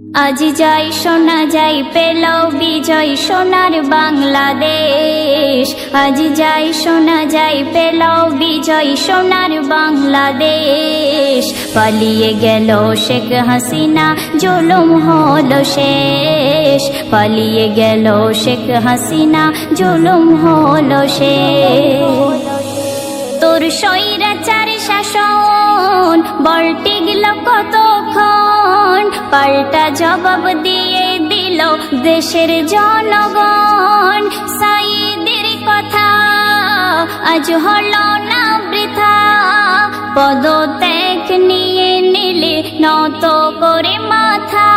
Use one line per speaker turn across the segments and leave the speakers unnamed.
আজ যাই শোনা যাই পেল বিজয় সোনার বাংলাদেশ। আজ যাই শোনা যাই পেল বিজয় সোনার বাংলাদেশ। পালিয়ে গেল শেখ হাসিনা জুলুম হলো শেষ। পালিয়ে গেল শেখ হাসিনা জুলুম হলো শেষ। তোর স্বৈরাচার শাসন বলটি গেল কতক্ষণ, পাল্টা জবাব দিয়ে দিল দেশের জনগণ। সাইদের কথা আজ হলো না বৃথা, পদত্যাগ নিয়ে নিলে নত করে মাথা।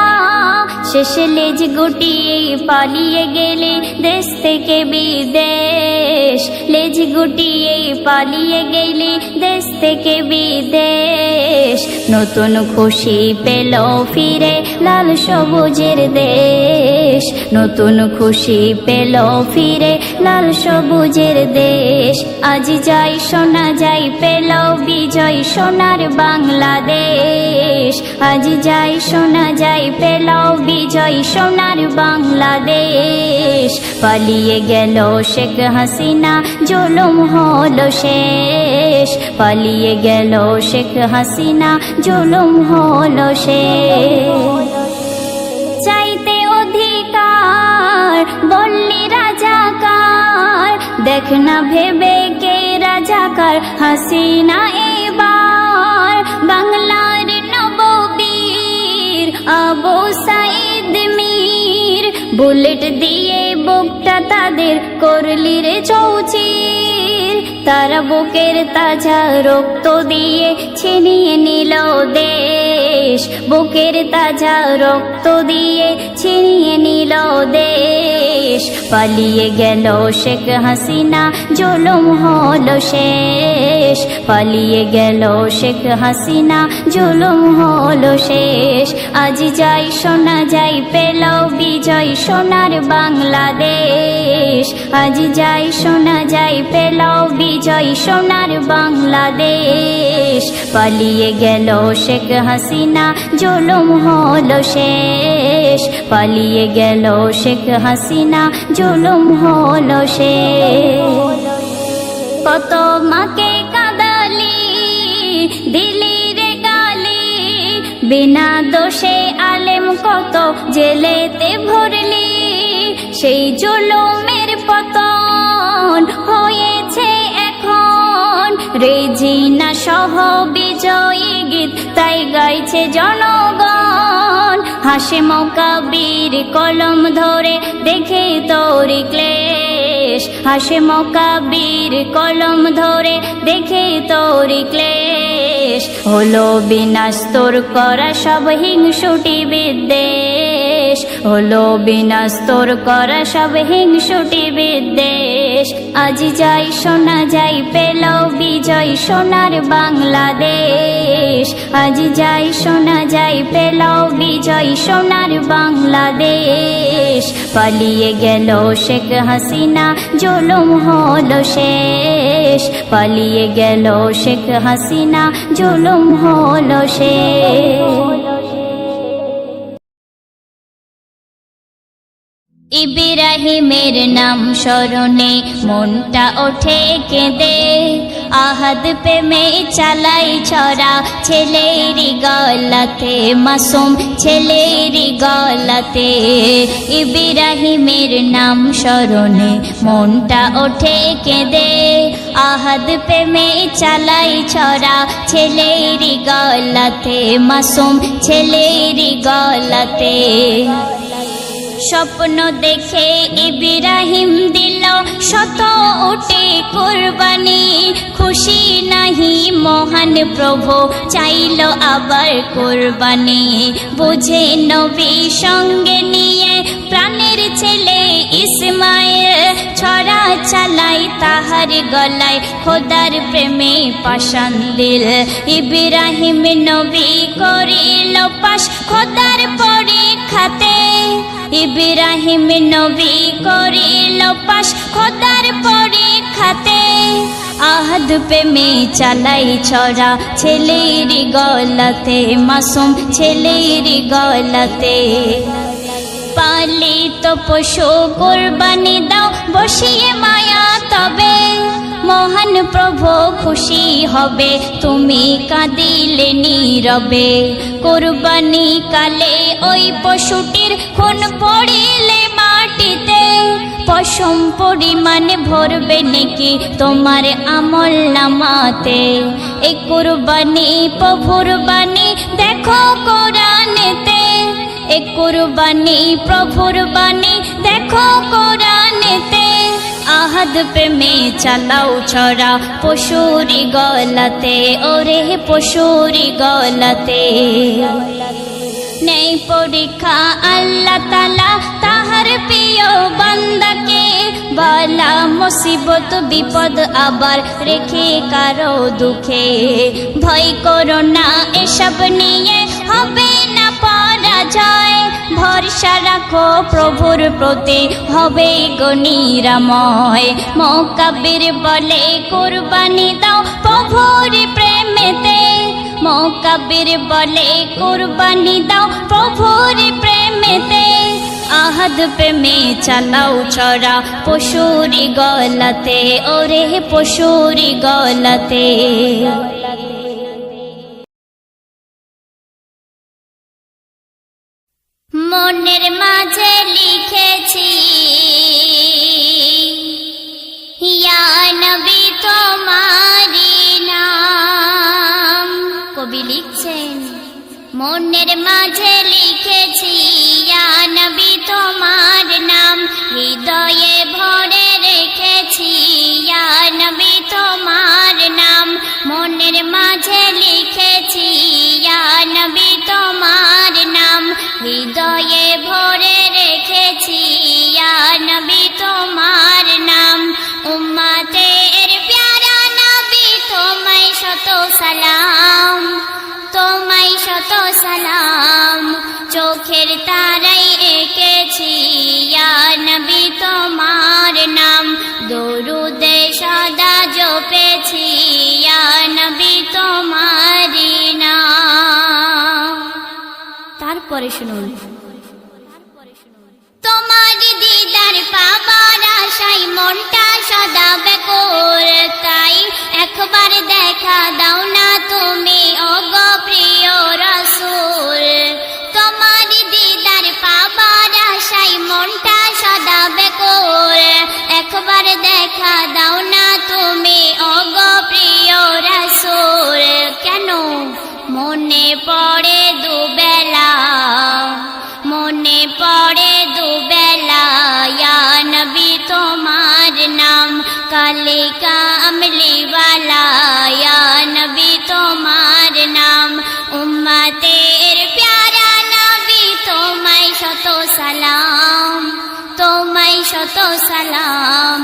শেষ লেজ গুটিয়ে পালিয়ে গেলে দেশ থেকে বিদেশ। লেজ গুটিয়ে পালিয়ে গেলে দেশ থেকে বিদেশ। নতুন খুশি পেল ফিরে লাল সবুজের দেশ। নতুন খুশি পেল ফিরে লাল সবুজের দেশ। আজ যাই শোনা যাই পেল বিজয় সোনার বাংলাদেশ। আজ যাই শোনা যাই পেল বিজয় সোনার বাংলাদেশ। পালিয়ে গেল শেখ হাসিনা জুলুম হলো শেষ। পালিয়ে গেল শেখ হাসিনা জুলুম হলো শেষ। চাইতে অধিকার বললি রাজাকার, দেখ না ভেবে কে রাজাকার হাসিনা এবার। বাংলার নববীর আবু সাইদ মীর, বুলেট দিয়ে বুকটা তাদের করলি রে চৌচির। তারা বুকের তাজা রক্ত দিয়ে ছিনিয়ে নিল দেশ। বুকের তাজা রক্ত দিয়ে ছিনিয়ে নিল দেশ। পালিয়ে গেল শেখ হাসিনা জুলুম হলো শেষ। পালিয়ে গেল শেখ হাসিনা জুলুম হলো শেষ। আজ যাই শোনা যাই পেল বিজয় সোনার বাংলাদেশ। আজ যাই শোনা যাই পেল বিজয় সোনার বাংলাদেশ। পালিয়ে গেল শেখ হাসিনা জুলুম হলো শেষ। পালিয়ে গেল শেখ হাসিনা জুলুম হলো শেষ। কত মাকে কাঁদালি দিলি রে গালি, বিনা দোষে আলেম কত জেলেতে ভরলি। সেই জুলুমের পতন হয়েছে এখন, রেজিনা সহ বিজয়ী গীত তাই গাইছে জনগণ। হাসেম কাবির কলম ধরে দেখে তোরি ক্লেশ। হাসেম কাবির কলম ধরে দেখে তোরি ক্লেশ। হলো বিনাশ তোর করা সব হিংসুটি বিদ্বেষ। হলো বিনাশ তোর করা সব হিংসুটি বিদ্বেষ। আজ যাই শোনা যাই পেল বিজয় সোনার বাংলাদেশ। আজ যাই শোনা যাই পেল বিজয় সোনার বাংলাদেশ। পালিয়ে গেল শেখ হাসিনা জুলুম হলো শেষ। পালিয়ে গেল শেখ হাসিনা জুলুম হলো শেষ। ইব্রাহিমের নাম স্মরণে মনটা ওঠে কেঁদে, আহাদ প্রেমে চালাই ছড়া ছেলেরি গলাতে, মাসুম ছেলেরি গলাতে। ইব্রাহিমের নাম স্মরণে মনটা ওঠে কেঁদে, আহাদ প্রেমে চালাই ছড়া ছেলেরি গলাতে, মাসুম ছেলেরি গলাতে। স্বপ্ন দেখে ইব্রাহিম দিল শত উটে কুরবানি, খুশি নাহি মহান প্রভু চাইল আবার কুরবানি। বুঝে নবী সঙ্গে নিয়ে প্রাণের ছেলে ইসমাইল, ছড়া চালাই তাহার গলায় খোদার প্রেমে পাষাণ দিল। ইব্রাহিম নবী করিল পাশ খোদার পরীক্ষাতে, ইব্রাহিম নবী করিল পাশ খোদার পরীক্ষাতে। আহাদ প্রেমে চালাই ছড়া ছেলের গলাতে, মাসুম ছেলের গলাতে। পালিত পশু কোরবানি দাও বসিয়ে মায়া তবে, মহান প্রভু খুশি হবে তুমি কাঁদিলে নীরবে। কোরবানি কালে ওই পশুটির খুন পড়িলে মাটিতে, পশম পরিমাণে ভরবে নেকি তোমার আমল নামাতে। এই কোরবানি প্রভুর বাণী দেখো কোরআনেতে, এই কোরবানি প্রভুর বাণী দেখো কোরআনেতে। আহাদ প্রেমে চালাও ছড়া পশুরি গলাতে, ওরে পশুরি গলাতে। নেই পরীক্ষা আল্লাহ তাআলা তাহার প্রিয় বান্দাকে, বালা মুসিবত বিপদ আবার রেখে কারো দুঃখে। ভয় করো না এসব নিয়ে হবে না পরাজয়, ভরসা রাখো প্রভুর প্রতি হবে গো নিরাময়। মুকাব্বির বলে কোরবানি দাও প্রভুর প্রেমেতে, মুকাব্বির বলে কোরবানি দাও প্রভুর প্রেমেতে। আহাদ প্রেমে চালাও ছড়া পশুরি গলাতে, ওরে পশুরি গলাতে। মনের মাঝে লিখেছি ইয়া নবী তোমারি নাম। কবি লিখছেন মনের মাঝে লিখেছি ইয়া নবী তোমার নাম, হৃদয়ে ভরে রেখেছি ইয়া নবী তোমার নাম। মনের মাঝে লিখেছি ইয়া নবী তোমার নাম, হৃদয়ে ভরে রেখেছি ইয়া নবী তোমার নাম। উম্মতের প্যারা নবী তোমায় শত সালাম, তোমায় শত সালাম। চোখের তারাই এঁকেছি ইয়া নবী তোমার নাম, দরুদে সদা জপেছি ইয়া নবী তোমারি নাম। তারপরে শুনুন, তোমার দিদার পাবার আশায় মনটা সদা ব্যাকুল, তাই একবার দেখা দাও না তুমি ওগো প্রিয় রাসূল। তোমার দিদার পাবার আশায় মনটা সদা ব্যাকুল, একবার দেখা দাও না তুমি ওগো প্রিয় রাসূল। কেন মনে পড়ে দুবেলা, মনে পড়ে দুবেলা ইয়া নবী তোমার নাম, কালে কামলিওয়ালা ইয়া নবী তোমার নাম। উম্মতের প্যারা নবী তোমায় শত সালাম, তোমায় শত সালাম।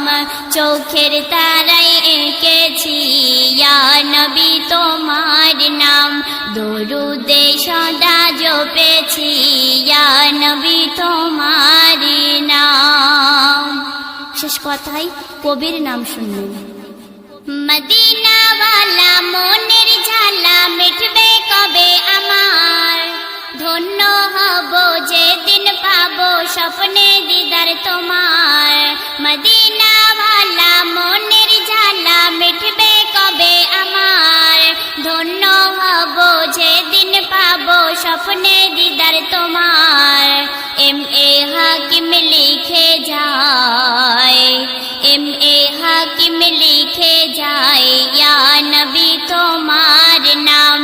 চোখের তারাই এঁকেছি ইয়া নবী তোমার নাম, দরুদে সদা জপেছি ইয়া নবী তোমার নাম। শেষ কথায় কবির নাম শুনলেন। মদিনাওয়ালা মনের ঝালা মিটবে কবে আমার, ধন্য হব যেদিন পাবো স্বপ্নে দিদার তোমার। মদিনাওয়ালা মনের ঝালা মিটবে কবে আমার, ধন্য হব যেদিন পাবো স্বপ্নে দিদার তোমার। এম এ হাকিম লিখে যায়, এম এ হাকিম লিখে যায় ইয়া নবী তোমার নাম,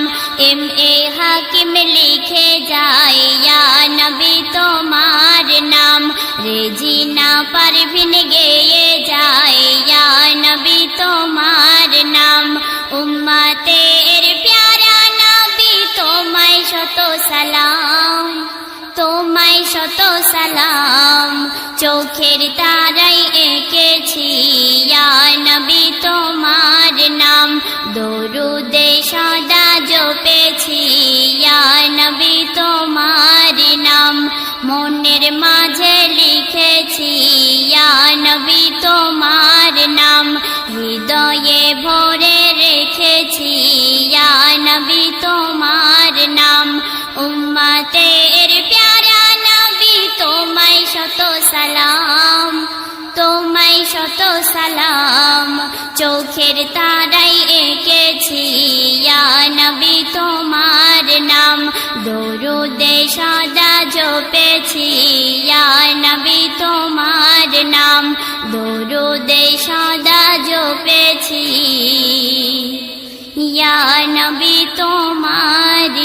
এম এ হাকিম লিখে যায় ইয়া নবী তোমার নাম। রেজিনা পারভিন গেয়ে যায় ইয়া নবী তোমার নাম। উম্মতের প্যারা নবী তোমায় শত সালাম, তোমায় শত সালাম। চোখের তারাই এঁকেছি ইয়া নবী তোমার নাম, দরুদে সদা জপেছি ইয়া নবী তোমার নাম। মনের মাঝে লিখেছি ইয়া নবী তোমার নাম, হৃদয়ে সালাম চোখের তারাই এঁকেছি ইয়া নবী তোমার নাম দরুদে সদা জপেছি ইয়া নবী তোমার নাম দরুদে সদা জপেছি ইয়া নবী তোমার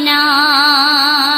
নাম